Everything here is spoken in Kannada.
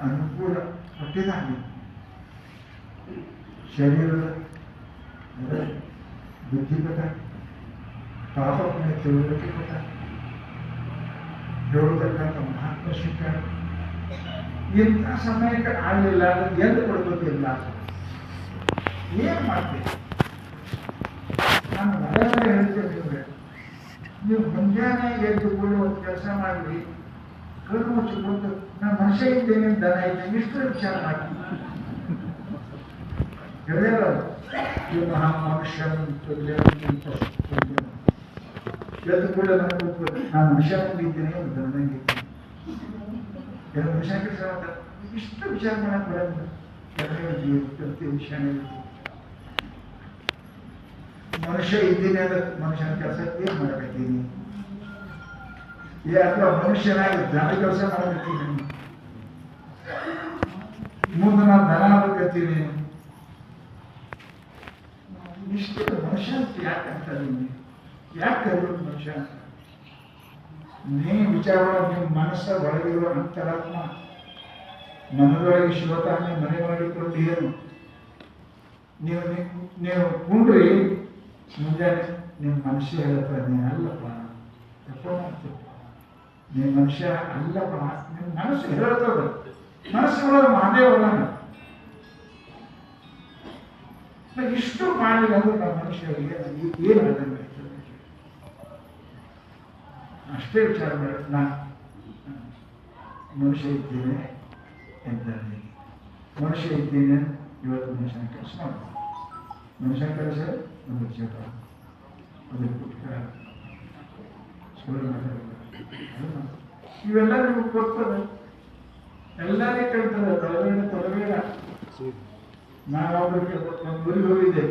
ಅನುಕೂಲ ಕೊಟ್ಟಿದ್ದಾನೆ. ಶರೀರದ ಬುದ್ಧಿ ಕೊಟ್ಟ, ಪಾಪ ಪುಣ್ಯ ತಿಳುವಳಿಕೆ ಕೊಟ್ಟ, ಹೇಳುವುದಕ್ಕಂತ ಮಹಾತ್ಮ ಸಿಕ್ಕ. ಇಂಥ ಸಮಯಕ್ಕೆ ಆಗಲಿಲ್ಲ ಅಂದ್ರೆ ಎಲ್ಲಿ ಕೊಡ್ಬೇಕಿಲ್ಲ. ಏನ್ ಮಾಡ್ತೀವಿ? ನಾನು ಮನೆಯಲ್ಲೇ ಹೇಳ್ತೇನೆ ನಿಮಗೆ, ನೀವು ಮುಂಜಾನೆ ಎದ್ದು ಕೂಡ ಒಂದು ಕೆಲಸ ಮಾಡಿ ಕಣ್ಣು ಮುಚ್ಚಿಕೊಂಡು ನಾನು ಮನುಷ್ಯ ಇದ್ದೇನೆ, ದನ ಇದ್ದೇನೆ, ಇಷ್ಟು ವಿಚಾರ ಮಾಡಿ ಹೇಳೋದು. ಈ ಮಹಾಮನುಷ್ಯ ಎದ್ದು ಕೂಡ ನಾನು ಮನುಷ್ಯ ಇದ್ದೇನೆ, ಒಂದು ದನಂಗಿದ್ದೇನೆ, ಎರಡು ಮನುಷ್ಯ ಕೆಲಸ ಇಷ್ಟು ವಿಚಾರ ಮಾಡಕ್ಕೆ ಬರೋದು. ಪ್ರತಿ ವಿಷಯ ಮನುಷ್ಯ ಇದ್ದೀನಿ ಅಂದ್ರೆ ಮನುಷ್ಯನ ಕೆಲಸ ಏನ್ ಮಾಡಕತ್ತೀನಿ, ಅಥವಾ ಮನುಷ್ಯನಾಗಿ ದನ ಕೆಲಸ ಮಾಡಕತ್ತೀನಿ, ಮುಂದೆ ನಾನು ದನ ಆಗಕತ್ತೀನಿ. ಇಷ್ಟು ಮನುಷ್ಯ ಅಂತ ಯಾಕೆ ಅಂತೀನಿ? ಯಾಕೆ ಕರೆಯೋದು ಮನುಷ್ಯ ಅಂತ? ನೀ ವಿಚಾರ ನಿಮ್ಮ ಮನಸ್ಸ ಒಳಗಿರುವ ಅಂತರಾತ್ಮ, ಮನದೊಳಗೆ ಶಿವತಾನೆ ಮನೆ ಮಾಡಿಕೊಂಡು ಏನು ನೀವು ನೀವು ಕುಂಡ್ರಿ ಮುಂಜಾನೆ ನಿಮ್ಮ ಮನುಷ್ಯ ಹೇಳಪ್ಪ ನೀ ಅಲ್ಲಪ್ಪ ತಪ್ಪ ಮಾಡ್ತೀವಿ, ನಿಮ್ಮ ಮನುಷ್ಯ ಅಲ್ಲಪ್ಪ, ನಿಮ್ಮ ಮನಸ್ಸು ಹೇಳ್ತದ. ಮನಸ್ಸುಗಳ ಮಹಾದೇವಲ್ಲ. ಇಷ್ಟು ಮಾಡಲಿಲ್ಲ ಅಂದ್ರೆ ನಮ್ಮ ಮನುಷ್ಯರಿಗೆ ಏನು ಆದಂಗೆ ಅಷ್ಟೇ ವಿಚಾರ ಮಾಡಿ. ನಾನು ಮನುಷ್ಯ ಇದ್ದೇನೆ ಎಂತ ಮನುಷ್ಯ ಇದ್ದೇನೆ, ಇವತ್ತು ಮನುಷ್ಯನ ಕೆಲಸ ಮಾಡ್ಬೋದು. ಮನುಷ್ಯನ ಕೆಲಸ ಒಂದು ಜೀವ, ಒಂದು ಪುಟ್ಟ ಇವೆಲ್ಲ ನಿಮಗೆ ಕೊಡ್ತದೆ, ಎಲ್ಲರಿಗೂ ಕೇಳ್ತದೆ. ತೊಲಬೇಡ. ನಾವೊಬ್ಬರಿಗೆ ಒಂದು ಊರಿಗೆ ಹೋಗಿದ್ದೆ.